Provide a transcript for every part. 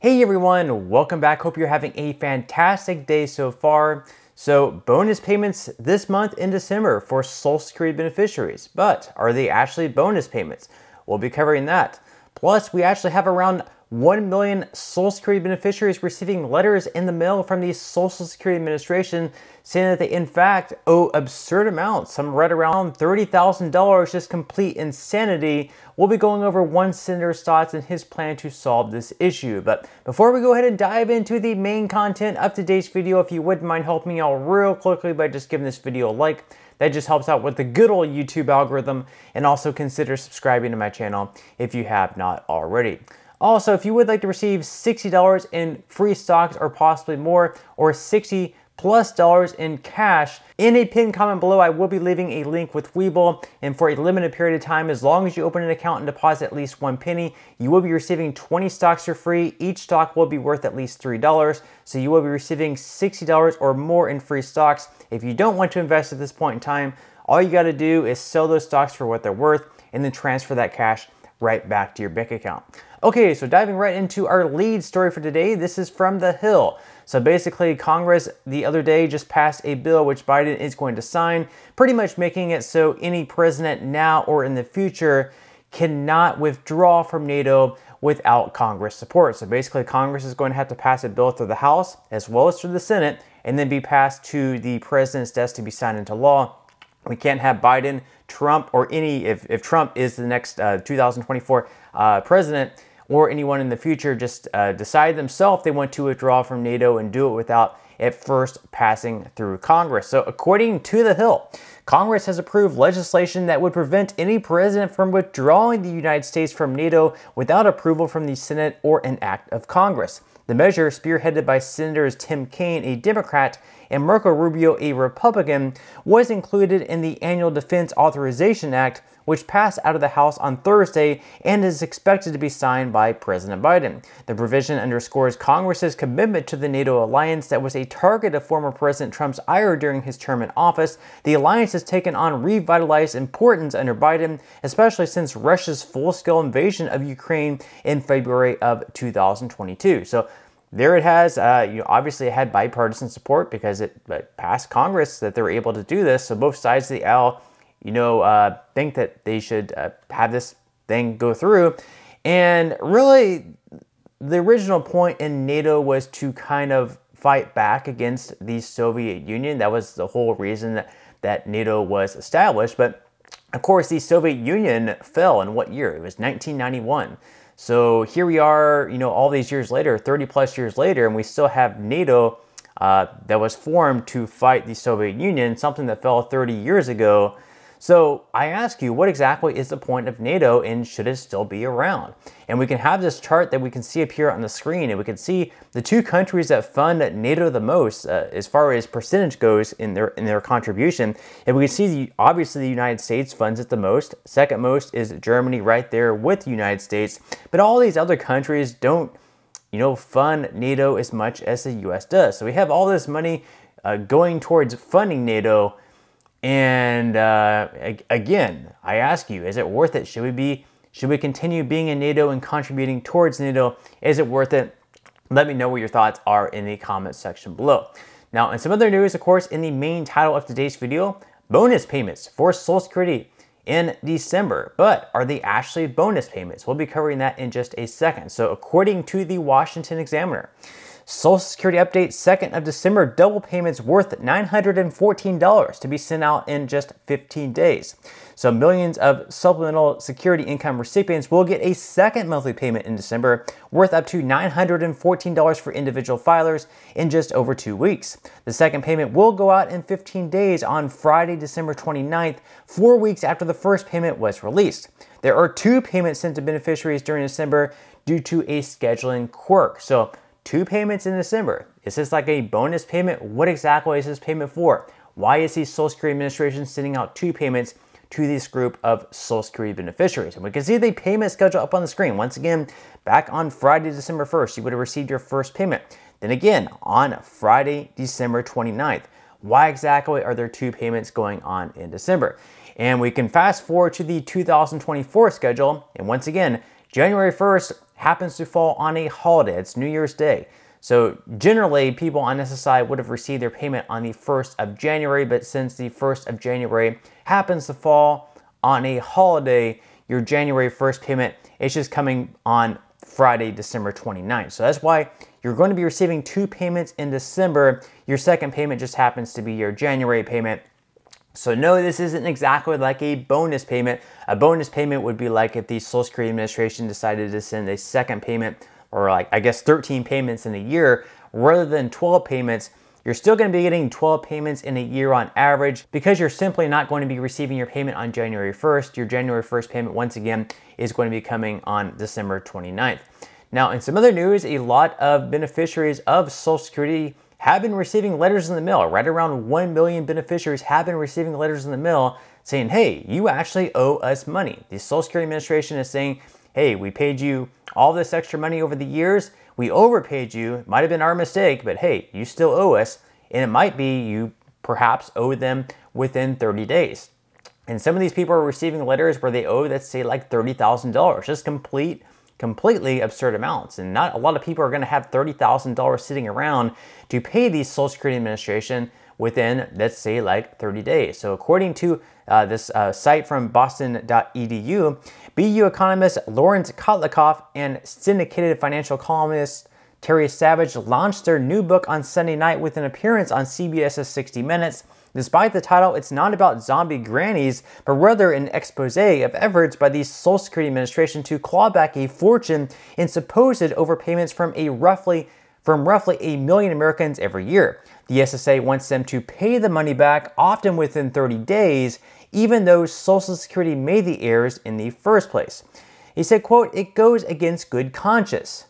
Hey everyone, welcome back. Hope you're having a fantastic day so far. So bonus payments this month in December for Social Security beneficiaries, but are they actually bonus payments? We'll be covering that. Plus, we actually have around 1 million Social Security beneficiaries receiving letters in the mail from the Social Security Administration saying that they in fact owe absurd amounts, some right around $30,000, just complete insanity. We'll be going over one senator's thoughts and his plan to solve this issue. But before we go ahead and dive into the main content of today's video, if you wouldn't mind helping me out real quickly by just giving this video a like, that just helps out with the good old YouTube algorithm, and also consider subscribing to my channel if you have not already. Also, if you would like to receive $60 in free stocks or possibly more, or $60+ in cash, in a pinned comment below, I will be leaving a link with Webull, and for a limited period of time, as long as you open an account and deposit at least 1 penny, you will be receiving 20 stocks for free. Each stock will be worth at least $3, so you will be receiving $60 or more in free stocks. If you don't want to invest at this point in time, all you got to do is sell those stocks for what they're worth and then transfer that cash right back to your bank account. Okay, so diving right into our lead story for today, this is from The Hill. So basically, Congress the other day just passed a bill which Biden is going to sign, pretty much making it so any president now or in the future cannot withdraw from NATO without Congress support. So basically, Congress is going to have to pass a bill through the House as well as through the Senate, and then be passed to the president's desk to be signed into law. We can't have Biden, Trump, or if Trump is the next 2024 president, or anyone in the future just decide themselves they want to withdraw from NATO and do it without it first passing through Congress. So according to The Hill, Congress has approved legislation that would prevent any president from withdrawing the United States from NATO without approval from the Senate or an act of Congress. The measure, spearheaded by Senators Tim Kaine, a Democrat, and Marco Rubio, a Republican, was included in the Annual Defense Authorization Act, which passed out of the House on Thursday and is expected to be signed by President Biden. The provision underscores Congress's commitment to the NATO alliance that was a target of former President Trump's ire during his term in office. The alliance has taken on revitalized importance under Biden, especially since Russia's full-scale invasion of Ukraine in February of 2022. So there it has. Obviously it had bipartisan support because it passed Congress that they were able to do this. So both sides of the aisle think that they should have this thing go through. And really, the original point in NATO was to kind of fight back against the Soviet Union. That was the whole reason that NATO was established. But of course, the Soviet Union fell in what year? It was 1991. So here we are, all these years later, 30 plus years later, and we still have NATO that was formed to fight the Soviet Union, something that fell 30 years ago. So I ask you, what exactly is the point of NATO, and should it still be around? And we can have this chart that we can see up here on the screen, and we can see the two countries that fund NATO the most as far as percentage goes in their contribution. And we can see obviously the United States funds it the most. Second most is Germany, right there with the United States. But all these other countries don't fund NATO as much as the U.S. does. So we have all this money going towards funding NATO. And again, I ask you, is it worth it? Should we continue being in NATO and contributing towards NATO? Is it worth it? Let me know what your thoughts are in the comment section below. Now, in some other news, of course, in the main title of today's video, bonus payments for Social Security in December. But are they actually bonus payments? We'll be covering that in just a second. So according to the Washington Examiner, Social Security update 2nd of December, double payments worth $914 to be sent out in just 15 days. So millions of supplemental security income recipients will get a second monthly payment in December worth up to $914 for individual filers in just over 2 weeks. The second payment will go out in 15 days on Friday, December 29th, 4 weeks after the first payment was released. There are 2 payments sent to beneficiaries during December due to a scheduling quirk. So 2 payments in December. Is this like a bonus payment? What exactly is this payment for? Why is the Social Security Administration sending out 2 payments to this group of Social Security beneficiaries? And we can see the payment schedule up on the screen. Once again, back on Friday, December 1st, you would have received your first payment. Then again, on Friday, December 29th. Why exactly are there 2 payments going on in December? And we can fast forward to the 2024 schedule. And once again, January 1st, happens to fall on a holiday. It's New Year's Day. So generally, people on SSI would have received their payment on the 1st of January, but since the 1st of January happens to fall on a holiday, your January 1st payment is just coming on Friday, December 29th. So that's why you're going to be receiving 2 payments in December. Your second payment just happens to be your January payment. So no, this isn't exactly like a bonus payment. A bonus payment would be like if the Social Security Administration decided to send a second payment, or like, I guess 13 payments in a year rather than 12 payments. You're still going to be getting 12 payments in a year on average because you're simply not going to be receiving your payment on January 1st. Your January 1st payment, once again, is going to be coming on December 29th. Now, in some other news, a lot of beneficiaries of Social Security have been receiving letters in the mail. Right around 1 million beneficiaries have been receiving letters in the mail saying, hey, you actually owe us money. The Social Security Administration is saying, hey, we paid you all this extra money over the years. We overpaid you. It might have been our mistake, but hey, you still owe us. And it might be you perhaps owe them within 30 days. And some of these people are receiving letters where they owe, let's say, like $30,000. Just completely absurd amounts. And not a lot of people are going to have $30,000 sitting around to pay the Social Security Administration within, let's say, like 30 days. So according to this site from boston.edu, BU economist Lawrence Kotlikoff and syndicated financial columnist Terry Savage launched their new book on Sunday night with an appearance on CBS's 60 Minutes. Despite the title, it's not about zombie grannies, but rather an expose of efforts by the Social Security Administration to claw back a fortune in supposed overpayments from roughly 1 million Americans every year. The SSA wants them to pay the money back, often within 30 days, even though Social Security made the errors in the first place. He said, quote, "It goes against good conscience.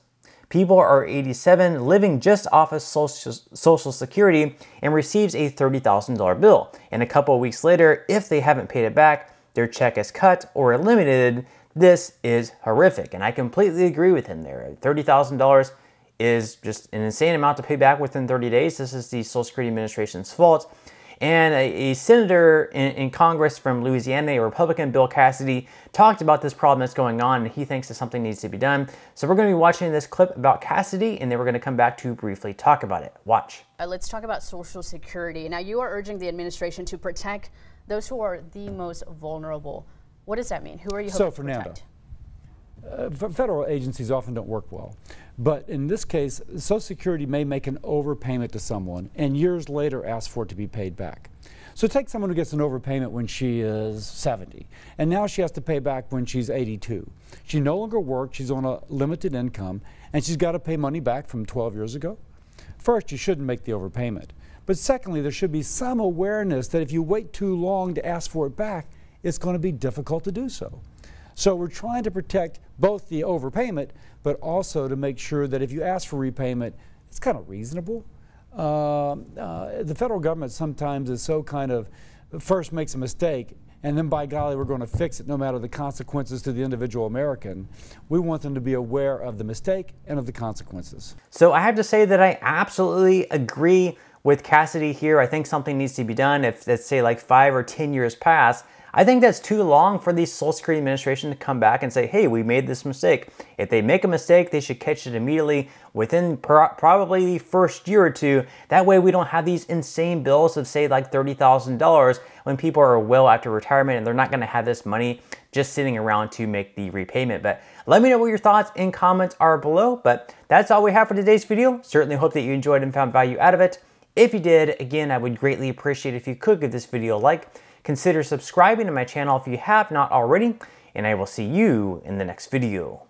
People are 87, living just off of Social Security, and receives a $30,000 bill. And a couple of weeks later, if they haven't paid it back, their check is cut or eliminated. This is horrific." And I completely agree with him there. $30,000 is just an insane amount to pay back within 30 days. This is the Social Security Administration's fault. And a senator in Congress from Louisiana, a Republican, Bill Cassidy, talked about this problem that's going on, and he thinks that something needs to be done. So we're going to be watching this clip about Cassidy, and then we're going to come back to briefly talk about it. Watch. Let's talk about Social Security. Now, you are urging the administration to protect those who are the most vulnerable. What does that mean? Who are you hoping to protect? Federal agencies often don't work well. But in this case, Social Security may make an overpayment to someone and years later ask for it to be paid back. So take someone who gets an overpayment when she is 70, and now she has to pay back when she's 82. She no longer works, she's on a limited income, and she's got to pay money back from 12 years ago. First, you shouldn't make the overpayment. But secondly, there should be some awareness that if you wait too long to ask for it back, it's going to be difficult to do so. So we're trying to protect both the overpayment, but also to make sure that if you ask for repayment, it's kind of reasonable. The federal government sometimes is so kind of, first makes a mistake, and then by golly, we're going to fix it no matter the consequences to the individual American. We want them to be aware of the mistake and of the consequences. So I have to say that I absolutely agree with Cassidy here. I think something needs to be done. If, let's say, like 5 or 10 years pass, I think that's too long for the Social Security Administration to come back and say, hey, we made this mistake. If they make a mistake, they should catch it immediately within probably the first year or two. That way we don't have these insane bills of, say, like $30,000 when people are well after retirement and they're not going to have this money just sitting around to make the repayment. But let me know what your thoughts and comments are below. But that's all we have for today's video. Certainly hope that you enjoyed and found value out of it. If you did, again, I would greatly appreciate if you could give this video a like. Consider subscribing to my channel if you have not already, and I will see you in the next video.